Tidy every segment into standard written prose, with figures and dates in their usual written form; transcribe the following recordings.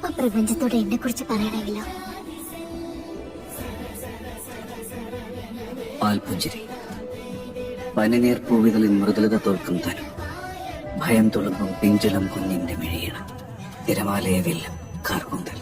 പ്രപഞ്ചത്തോട് എന്നെ കുറിച്ച് പറയണമെങ്കിലോ? പാൽപുഞ്ചിരി, പനിനീർ പൂവികളിൽ മൃദുലത തോൽക്കും തരും, ഭയം തുളുമ്പും പിഞ്ചലം കുഞ്ഞിന്റെ മിഴിയണ, തിരമാലയെ വില്ലും കാർകൂന്തൽ.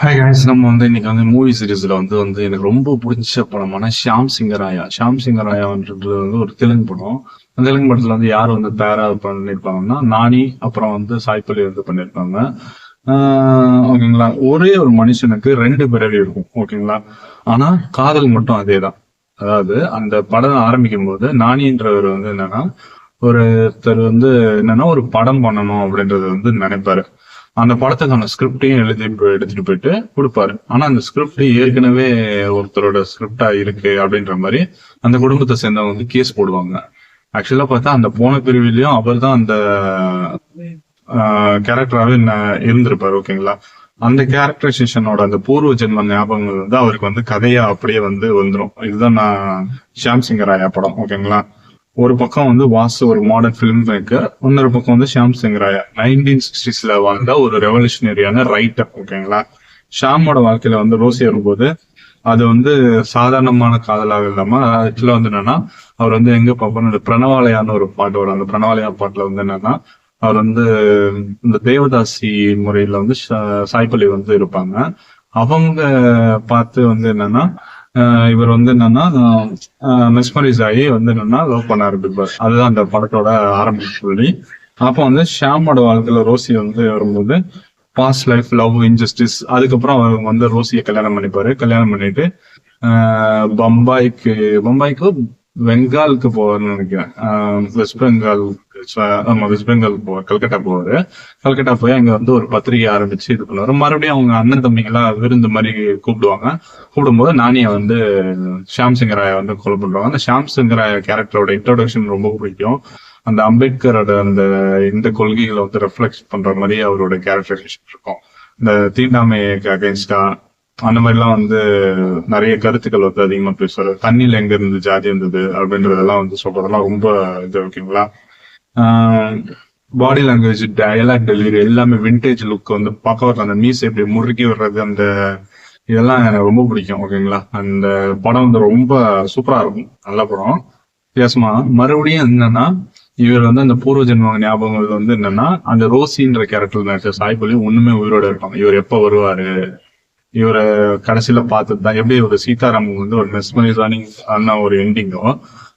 ஹாய் கைஸ், நம்ம இன்னைக்கு மூவி சீரீஸ்ல எனக்கு ரொம்ப பிடிச்ச படமான ஷாம் சிங்கராயா. ஷாம் சிங்கராயான்றது ஒரு தெலுங்கு படம். அந்த தெலுங்கு படத்துல யார் தயாரா பண்ணிருப்பாங்கன்னா நானி, அப்புறம் சாய்பல்லி பண்ணிருப்பாங்க. ஓகேங்களா. ஒரே ஒரு மனுஷனுக்கு 2 பிறவி இருக்கும். ஓகேங்களா. ஆனா காதல் மட்டும் அதேதான். அதாவது அந்த படம் ஆரம்பிக்கும் போது நானின்றவர் என்னன்னா ஒருத்தர் என்னன்னா ஒரு படம் பண்ணணும் அப்படின்றது நினைப்பாரு. அந்த படத்துக்கான ஸ்கிரிப்டையும் எடுத்துட்டு போயிட்டு கொடுப்பாரு. ஆனா அந்த ஸ்கிரிப்ட் ஏற்கனவே ஒருத்தரோட ஸ்கிரிப்டா இருக்கு அப்படின்ற மாதிரி அந்த குடும்பத்தை சேர்ந்தவங்க கேஸ் போடுவாங்க. ஆக்சுவலா பார்த்தா அந்த போன பிரிவிலையும் அவர் தான் அந்த கேரக்டராகவே இருந்திருப்பாரு. ஓகேங்களா. அந்த கேரக்டரைசேஷனோட அந்த பூர்வ ஜென்ம ஞாபகங்கள் அவருக்கு கதையா அப்படியே வந்துரும். இதுதான் நான் ஷாம் சிங்கராயா படம். ஓகேங்களா. ஒரு பக்கம் வாசு ஒரு மாடர்ன் பிலிம் மேக்கர், இன்னொரு பக்கம் ஷாம் சிங்கராயா 1960s வாழ்ந்த ஒரு ரெவல்யூஷனரியான ரைட்டர். ஓகேங்களா. ஷாமோட வாழ்க்கையில ரோசி வரும்போது அது சாதாரணமான காதலாக இல்லாம ஆக்சுவலா என்னன்னா அவர் எங்க பார்ப்போம், பிரணவாலயான்னு ஒரு பாட்டு வரும். அந்த பிரணவாலயா பாட்டுல என்னன்னா அவர் இந்த தேவதாசி முறையில சாய்பல்லி இருப்பாங்க. அவங்க பார்த்து என்னன்னா இவர் என்னன்னா மெஸ்மரைஸ் ஆகி என்னன்னா லவ் பண்ண ஆரம்பிப்பார். அதுதான் அந்த படத்தோட ஆரம்பிச்சு சொல்லி. அப்போ ஷாமோட வாழ்க்கையில ரோசி வரும்போது பாஸ்ட் லைஃப், லவ், இன்ஜஸ்டிஸ், அதுக்கப்புறம் அவர் ரோசியை கல்யாணம் பண்ணிப்பாரு. கல்யாணம் பண்ணிட்டு பம்பாய்க்கு பெங்காலுக்கு போவார்னு நினைக்கிறேன். வெஸ்ட் பெங்கால் போவார். கல்கட்டா போவாரு. கல்கட்டா போய் அங்க ஒரு பத்திரிகை ஆரம்பிச்சு இது பண்ணுவாரு. மறுபடியும் அவங்க அண்ணன் தம்பிங்களா விருந்து மாதிரி கூப்பிடுவாங்க. கூப்பிடும்போது நானிய ஷாம் சிங்கராயா கொலை பண்றாங்க. அந்த ஷாம் சிங்கராயா கேரக்டரோட இன்ட்ரோடக்ஷன் ரொம்ப பிடிக்கும். அந்த அம்பேத்கரோட அந்த இந்த கொள்கைகளை ரெஃப்ளெக்ட் பண்ற மாதிரி அவரோட கேரக்டரைசேஷன் இருக்கும். இந்த தீண்டாமைக்கு அகைன்ஸ்டா அந்த மாதிரிலாம் நிறைய கருத்துக்கள் அதிகமா பேசுவாரு. தண்ணியில எங்க இருந்து ஜாதி இருந்தது அப்படின்றதெல்லாம் சொல்றதெல்லாம் ரொம்ப இது. ஓகேங்களா. பாடி லாங்குவேஜ், டயலாக் டெலிவரி எல்லாமே விண்டேஜ் லுக் பார்க்க அந்த மீஸ் எப்படி முறுக்கி வர்றது, அந்த இதெல்லாம் எனக்கு ரொம்ப பிடிக்கும். ஓகேங்களா. அந்த படம் ரொம்ப சூப்பரா இருக்கும். நல்ல படம். வித்தியாசமா மறுபடியும் என்னன்னா இவர் அந்த பூர்வ ஜென்ம ஞாபகங்கள் என்னன்னா அந்த ரோசின்ற கேரக்டர் நடிச்ச சாய்பல்லி ஒண்ணுமே உயிரோட இருப்பாங்க. இவர் எப்ப வருவாரு, இவரை கடைசியில பார்த்துதான் எப்படி ஒரு சீதாராம் ஒரு மெஸ்மரைசானிங் ஆன ஒரு எண்டிங்கோ,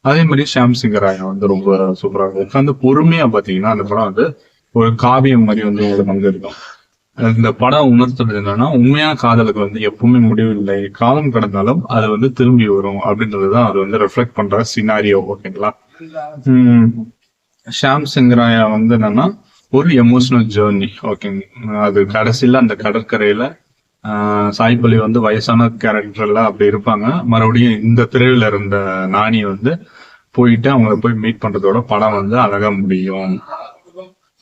அதே மாதிரி ஷாம் சிங்கராயா ரொம்ப சூப்பரா இருக்கும். உட்காந்து பொறுமையா பாத்தீங்கன்னா அந்த படம் ஒரு காவியம் மாதிரி ஒரு பங்கு இருக்கும். இந்த படம் உணர்த்துறது என்னன்னா உண்மையான காதலுக்கு எப்பவுமே முடிவில்லை, காலம் கடந்தாலும் அது திரும்பி வரும் அப்படின்றதுதான் அது ரெஃப்ளெக்ட் பண்ற சினாரியோ. ஓகேங்களா. ஷாம் சிங்கராயா என்னன்னா ஒரு எமோஷனல் ஜேர்னி. ஓகேங்க. அது கடைசியில அந்த கடற்கரையில சாய்பல்லி வயசான கேரக்டர்ல அப்படி இருப்பாங்க. மறுபடியும் இந்த திரையில இருந்த நானி போயிட்டு அவங்கள போய் மீட் பண்றதோட படம் அழகா முடியும்.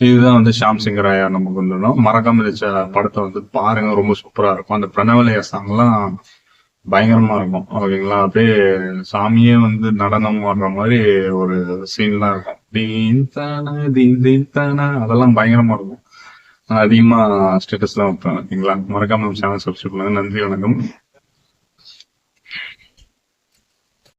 இதுதான் ஷாம் சிங்கராயா நமக்கு மறக்காம இந்த படத்தை பாருங்க. ரொம்ப சூப்பரா இருக்கும். அந்த பிரணவலய சாங் எல்லாம் பயங்கரமா இருக்கும். ஓகேங்களா. அப்படியே சாமியே நடனம் ஆடுற மாதிரி ஒரு சீன்லாம் இருக்கும். தீன் தானா தீன் தீன் தானா அதெல்லாம் பயங்கரமா இருக்கும். அதிகமா ஸ்டேட்டஸ் எல்லாம் வைப்பேன். ஓகேங்களா. மறக்காம சேனல் சப்ஸ்கிரைப் பண்ணுங்க. நன்றி, வணக்கம்.